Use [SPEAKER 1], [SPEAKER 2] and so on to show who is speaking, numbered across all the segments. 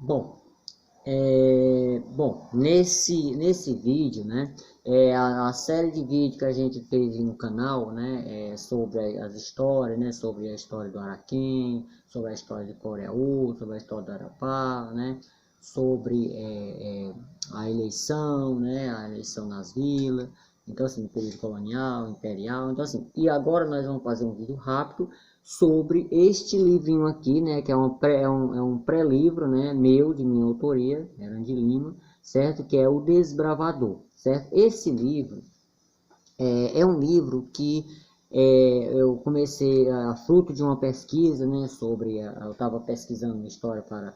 [SPEAKER 1] Bom, nesse vídeo, né, a série de vídeos que a gente fez no canal, né, sobre as histórias, né, sobre a história do Araquém, sobre a história de Coreaú, sobre a história do Arapá, né, sobre a eleição, né, a eleição nas vilas, então assim, no período colonial, imperial, então assim, e agora nós vamos fazer um vídeo rápido sobre este livrinho aqui, né, que é um pré-livro, né, meu, de minha autoria, Herandi Lima, certo? Que é o Desbravador, certo? Esse livro é um livro que eu comecei fruto de uma pesquisa, né, sobre, eu estava pesquisando história para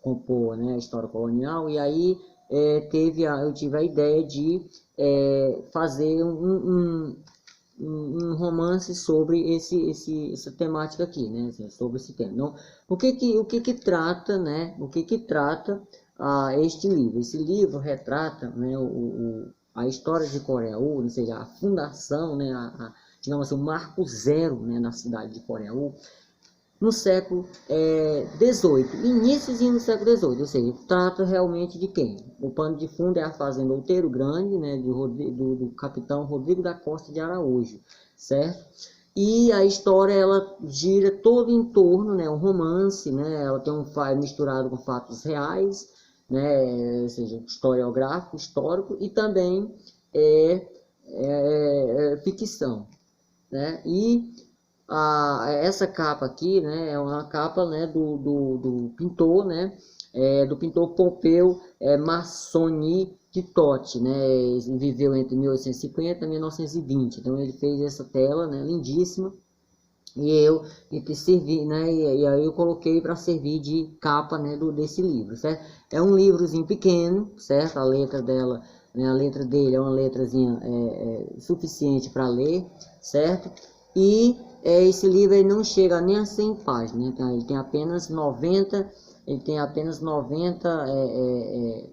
[SPEAKER 1] compor, né, a história colonial, e aí eu tive a ideia de fazer um romance sobre essa temática aqui, né? Sobre esse tema. Então, o que trata, né? O que trata este livro? Esse livro retrata, né, a história de Coreaú, ou seja, a fundação, né, digamos assim, o marco zero, né, na cidade de Coreaú, no século XVIII, iníciozinho do século XVIII, ou seja, trata realmente de quem? O pano de fundo é a fazenda Outeiro Grande, né, do capitão Rodrigo da Costa de Araújo, certo? E a história, ela gira todo em torno, né, um romance, né, ela tem misturado com fatos reais, né, ou seja, historiográfico, histórico, e também ficção, né, e essa capa aqui, né, é uma capa, né, do pintor, né, do pintor Pompeu Massoni de Totti, né, ele viveu entre 1850 e 1920, então ele fez essa tela, né, lindíssima, e aí eu coloquei para servir de capa, né, desse livro, certo? É um livrozinho pequeno, certo? A letra dela, né, a letra dele é uma letrazinha suficiente para ler, certo? E esse livro ele não chega nem a 100 páginas, né? Então, ele tem apenas 90,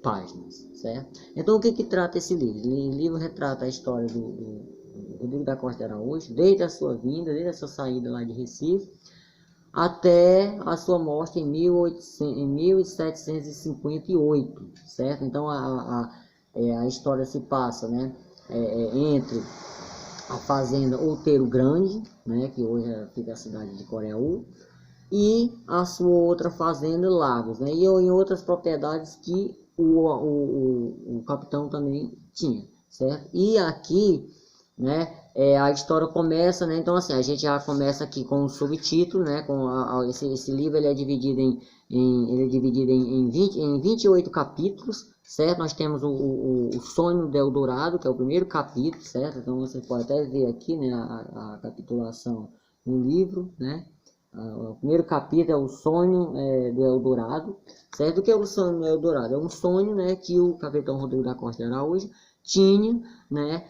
[SPEAKER 1] páginas, certo? Então o que trata esse livro? O livro retrata a história do Rodrigo da Costa de Araújo, desde a sua vinda, desde a sua saída lá de Recife, até a sua morte em 1758, certo? Então a história se passa, né, entre a fazenda Outeiro Grande, né, que hoje fica a cidade de Coreaú, e a sua outra fazenda Lagos, né, e em outras propriedades que o capitão também tinha, certo? E aqui, né, a história começa, né, então assim, a gente já começa aqui com o subtítulo, né, com esse livro ele é dividido em 28 capítulos, certo? Nós temos o Sonho do Eldorado, que é o primeiro capítulo, certo? Então você pode até ver aqui, né, a capitulação no livro, né? O primeiro capítulo é o Sonho do Eldorado, certo? O que é o Sonho do Eldorado? É um sonho, né, que o capitão Rodrigo da Costa de Araújo tinha, né,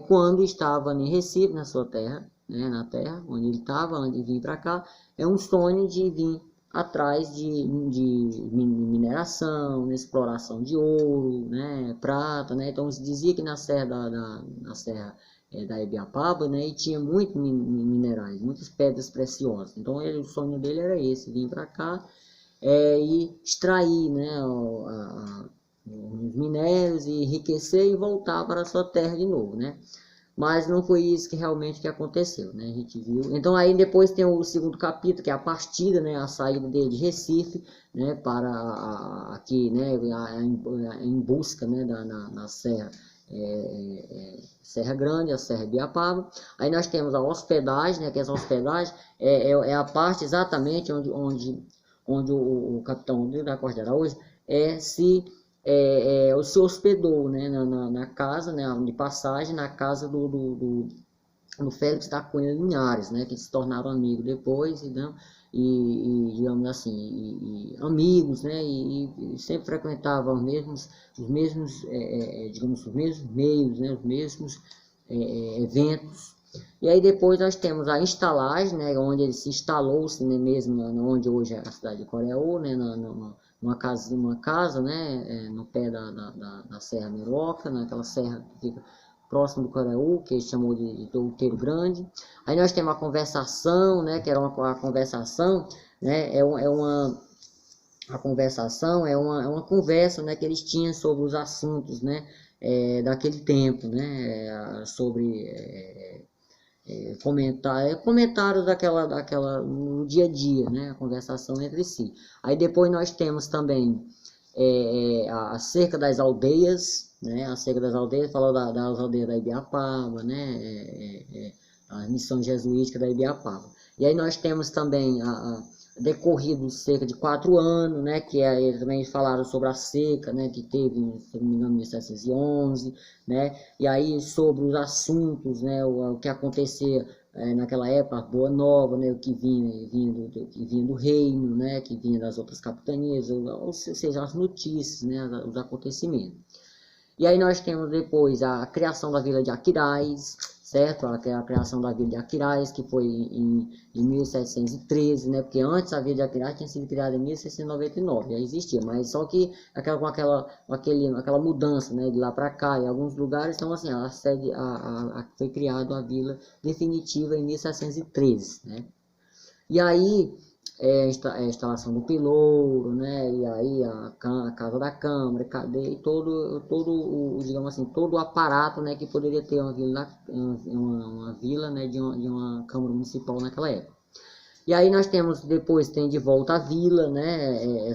[SPEAKER 1] quando estava em Recife, na sua terra, né, na terra onde ele estava, antes de vir para cá. É um sonho de vir atrás de mineração, né, exploração de ouro, né, prata, né. Então se dizia que na serra na serra da Ibiapaba, né, e tinha muitos minerais, muitas pedras preciosas. Então o sonho dele era esse, vir para cá e extrair, né, os minérios e enriquecer e voltar para a sua terra de novo, né? Mas não foi isso que realmente aconteceu, né? A gente viu. Então aí depois tem o segundo capítulo, que é a partida, né? A saída dele de Recife, né? Para aqui, né? Em busca, né? Na Serra, Serra Grande, a Serra Ibiapaba. Aí nós temos a hospedagem, né? Que essa hospedagem é a parte exatamente onde o capitão Rodrigo da Costa de Araújo se hospedou, né, na casa, né, de passagem, na casa do Félix da Cunha Linhares, né, que se tornaram amigos depois, né, digamos assim, amigos, né, e sempre frequentavam digamos, os mesmos meios, né, os mesmos eventos. E aí depois nós temos a estalagem, né, onde ele se instalou-se, né, mesmo onde hoje é a cidade de Coreaú, né, uma casa, né, no pé da Serra Meroca, naquela serra que fica próximo do Coreaú, que ele chamou de Outeiro Grande. Aí nós temos a conversação, né, que era uma conversação, né, a conversação é uma conversa, né, que eles tinham sobre os assuntos, né, daquele tempo, né, sobre comentários no dia a dia, né, a conversação entre si. Aí depois nós temos também acerca das aldeias, né, acerca das aldeias, falou das aldeias da Ibiapaba, né, a missão jesuítica da Ibiapaba. E aí nós temos também decorrido cerca de 4 anos, né, que eles também falaram sobre a seca, né, que teve, se não me engano, em 1711, né, e aí sobre os assuntos, né, o que acontecia naquela época, a Boa Nova, né, o que vinha do reino, né, que vinha das outras capitanias, ou seja, as notícias, né, os acontecimentos. E aí nós temos depois a criação da vila de Aquiraz, certo? A criação da vila de Aquiraz, que foi em 1713, né? Porque antes a vila de Aquiraz tinha sido criada em 1699, já existia, mas só que aquela mudança, né, de lá para cá, em alguns lugares, então assim, foi criada a vila definitiva em 1713, né? E aí a instalação do pilouro, né? E aí a casa da Câmara, cadeia, digamos assim, todo o aparato, né, que poderia ter uma vila, né, de uma Câmara Municipal naquela época. E aí nós temos, depois tem de volta a vila, né?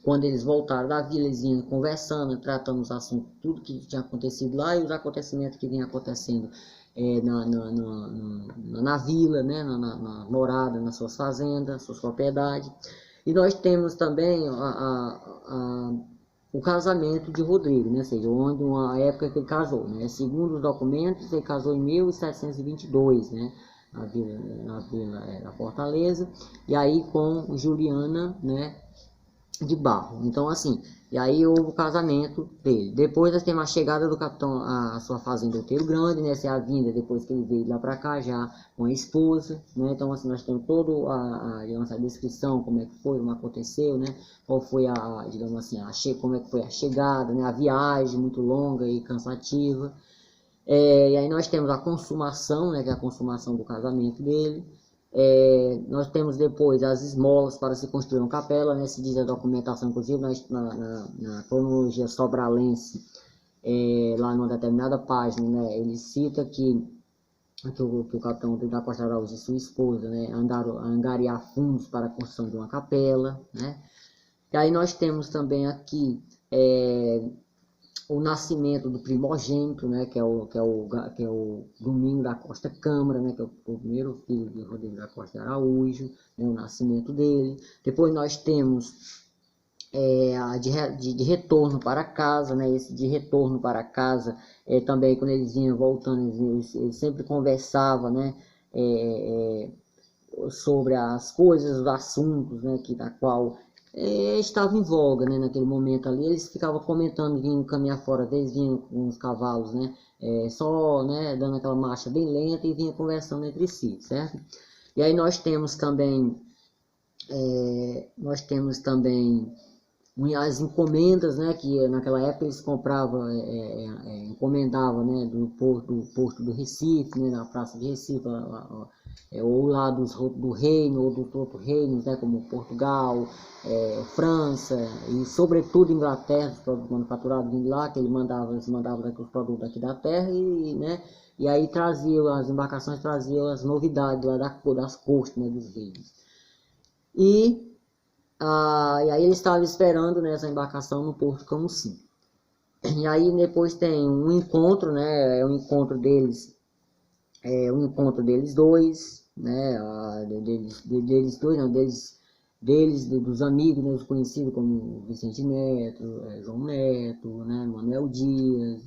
[SPEAKER 1] Quando eles voltaram da vila, eles vinham conversando, tratando os assuntos, tudo que tinha acontecido lá e os acontecimentos que vinham acontecendo na vila, né, na morada, nas suas fazendas, suas propriedades. E nós temos também o casamento de Rodrigo, né, ou seja, a época que ele casou, né, segundo os documentos, ele casou em 1722, né, na vila da Fortaleza, e aí com Juliana, né, de Barro. Então, assim, e aí houve o casamento dele. Depois nós temos a chegada do capitão à sua fazenda Outeiro Grande, né? Essa é a vinda depois que ele veio lá para cá, já com a esposa, né? Então, assim, nós temos toda a descrição, como é que foi, como aconteceu, né? Qual foi digamos assim, como é que foi a chegada, né? A viagem muito longa e cansativa. E aí nós temos a consumação, né? Que é a consumação do casamento dele. Nós temos depois as esmolas para se construir uma capela, né? Se diz a documentação, inclusive na cronologia sobralense, lá numa determinada página, né? Ele cita que o capitão da Costa Araújo e sua esposa, né, andaram a angariar fundos para a construção de uma capela, né? E aí nós temos também aqui o nascimento do primogênito, né, que é o Domingo da Costa Câmara, né, que é o primeiro filho de Rodrigo da Costa Araújo, né, o nascimento dele. Depois nós temos de retorno para casa, né, esse de retorno para casa, também quando eles vinham voltando, eles sempre conversavam, né, sobre as coisas, os assuntos, né, da qual estava em voga, né, naquele momento ali. Eles ficavam comentando, vinham caminhar fora deles, vinham com os cavalos, né, só, né, dando aquela marcha bem lenta e vinham conversando entre si, certo? E aí nós temos também as encomendas, né, que naquela época eles compravam, encomendavam, né, do porto do Recife, né, na praça de Recife, ou lá do reino, ou dos outros reinos, né, como Portugal, França, e sobretudo Inglaterra, os produtos manufaturados vindo lá, que eles mandavam daqui os produtos aqui da terra, né, e aí as embarcações traziam as novidades lá das cortes, né, dos reinos. E aí eles estavam esperando, né, essa embarcação no Porto Camusim. E aí depois tem um encontro, né, o encontro deles dois, né, dos amigos, né, os conhecidos como Vicente Neto, João Neto, né, Manuel Dias,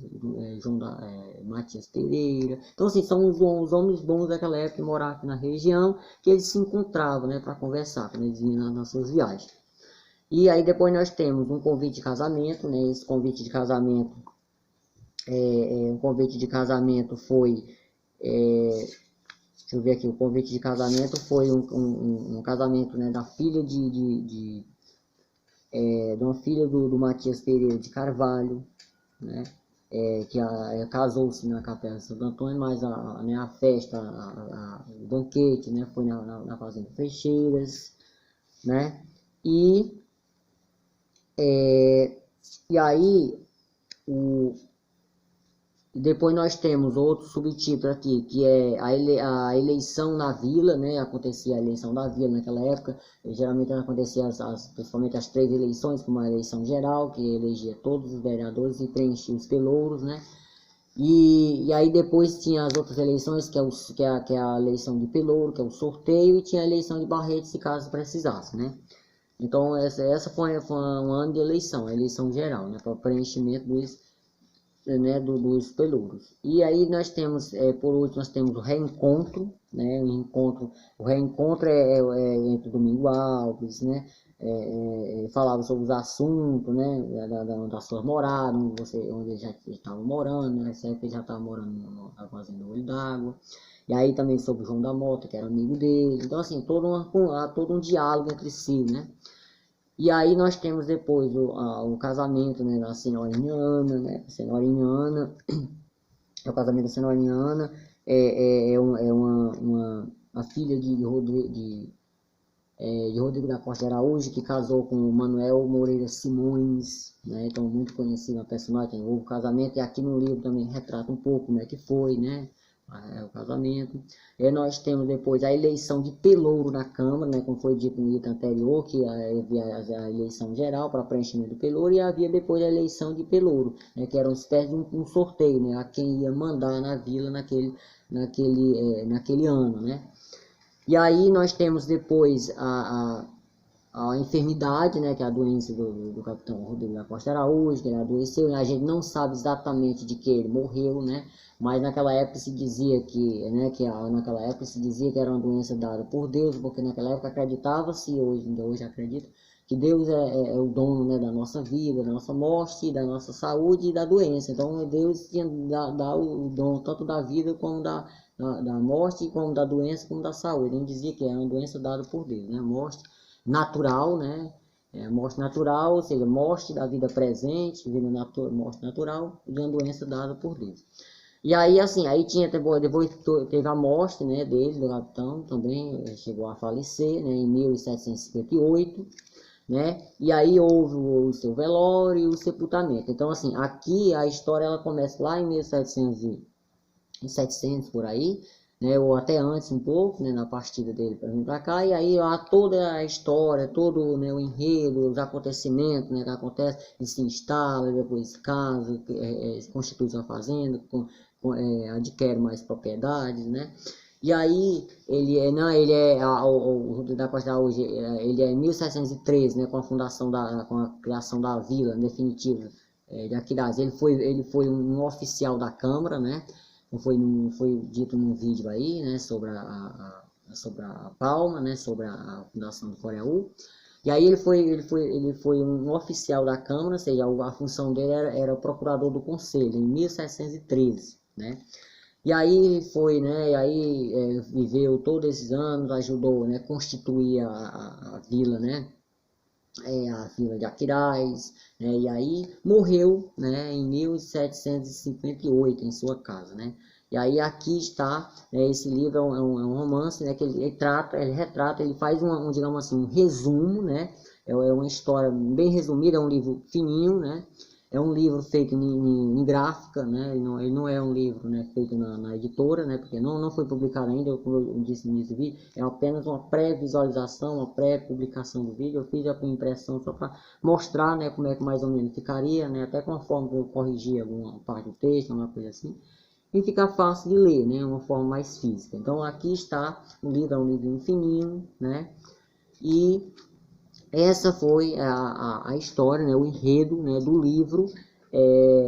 [SPEAKER 1] Matias Pereira. Então, assim, são os homens bons daquela época que moravam aqui na região, que eles se encontravam, né, para conversar, quando eles vinham nas suas viagens. E aí depois nós temos um convite de casamento, né, esse convite de casamento, foi deixa eu ver aqui, o convite de casamento foi um casamento, né, da filha de uma filha do Matias Pereira de Carvalho, né, que casou-se na Capela de Santo Antônio, mas né, a festa, o banquete, né, foi na Fazenda Frecheiras, né, e aí depois nós temos outro subtítulo aqui, que é a eleição na vila, né? Acontecia a eleição da vila naquela época. Geralmente acontecia principalmente as 3 eleições, como a eleição geral, que elegia todos os vereadores e preenchia os pelouros, né? E aí depois tinha as outras eleições, que é a eleição de pelouro, que é o sorteio, e tinha a eleição de barrete, se caso precisasse, né? Então essa foi um ano de eleição, a eleição geral, né? Para o preenchimento dos pelouros. E aí nós temos, por último, nós temos o reencontro, né? O reencontro é entre Domingo Alves, né? Falava sobre os assuntos, né? Da sua morada, onde ele já estava morando, né? Nessa época ele já estava morando na fazenda Olho d'Água. E aí também sobre o João da Mota, que era amigo dele. Então, assim, todo um diálogo entre si, né? E aí nós temos depois o casamento, né, da senhorinha Ana, né? A senhorinha Ana, o casamento da senhorinha Ana a filha de Rodrigo da Costa Araújo, que casou com o Manuel Moreira Simões, né? Então muito conhecido a personagem. O casamento, e aqui no livro também retrata um pouco como é que foi, né? O casamento. E nós temos depois a eleição de pelouro na Câmara, né, como foi dito no item anterior, que havia a eleição geral para preenchimento do pelouro, e havia depois a eleição de pelouro, né, que era uma espécie de um sorteio, né, a quem ia mandar na vila naquele ano, né. E aí nós temos depois a enfermidade, né, que é a doença do capitão Rodrigo da Costa Araújo, que ele adoeceu, né? A gente não sabe exatamente de que ele morreu, né, mas naquela época se dizia naquela época se dizia que era uma doença dada por Deus, porque naquela época acreditava-se, ainda hoje acredita, que Deus é o dono, né, da nossa vida, da nossa morte, da nossa saúde e da doença. Então Deus tinha dá o dom tanto da vida como da morte, como da doença, como da saúde. Ele dizia que era uma doença dada por Deus, né, morte natural, né? Morte natural, ou seja, morte da vida presente, morte natural, de uma doença dada por Deus. E aí, assim, aí depois teve a morte, né, dele, do capitão, também chegou a falecer, né, em 1758, né? E aí houve o seu velório e o sepultamento. Então, assim, aqui a história ela começa lá em 1700 por aí, né, ou até antes um pouco, né, na partida dele para vir para cá, e aí toda a história, todo, né, o enredo, os acontecimentos, né, que acontece, ele se instala, depois casa, constitui uma fazenda, adquire mais propriedades, né, e aí o Rodrigo da Costa hoje ele é em 1713, né, com a fundação com a criação da vila definitiva de Aquiraz. Ele foi um oficial da Câmara, né. Foi dito num vídeo aí, né, sobre a Palma, né, sobre a fundação do Coreaú. E aí ele foi um oficial da Câmara, ou seja, a função dele era procurador do Conselho, em 1713, né. E aí né, viveu todos esses anos, ajudou, né, constituir a vila, né, a vila de Aquiraz, né, e aí morreu, né, em 1758 em sua casa, né. E aí aqui está, né, esse livro é um romance, né, que ele retrata, ele faz digamos assim, um resumo, né, é uma história bem resumida, é um livro fininho, né, é um livro feito em gráfica, né, ele não é um livro, né, feito na editora, né, porque não foi publicado ainda, como eu disse nesse vídeo, é apenas uma pré-visualização, uma pré-publicação do vídeo. Eu fiz a impressão só para mostrar, né, como é que mais ou menos ficaria, né, até com a forma que eu corrigi alguma parte do texto, uma coisa assim, e ficar fácil de ler, né, uma forma mais física. Então aqui está o livro, é um livro fininho, né, e essa foi a história, né, o enredo, né, do livro,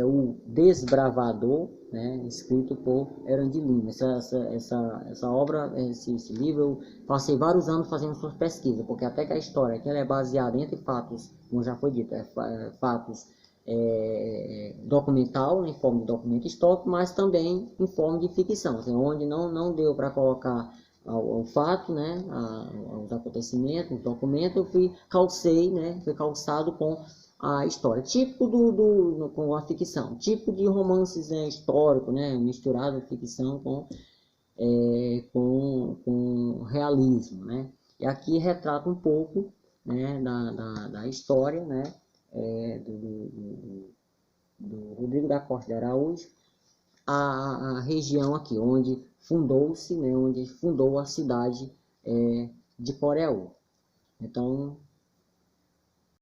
[SPEAKER 1] O Desbravador, né, escrito por Eran de Lima. Essa obra, esse livro, eu passei vários anos fazendo suas pesquisas, porque até que a história que ela é baseada entre fatos, como já foi dito, fatos documental, né, em forma de documento histórico, mas também em forma de ficção, assim, onde não deu para colocar o fato, né, os acontecimentos, o documento, eu fui calçado com a história, típico com a ficção, tipo de romances, né, histórico, né, misturado ficção com realismo, né, e aqui retrata um pouco, né, da história, né, do Rodrigo da Costa de Araújo, a região aqui, onde fundou-se, né, onde fundou a cidade de Coreú. Então,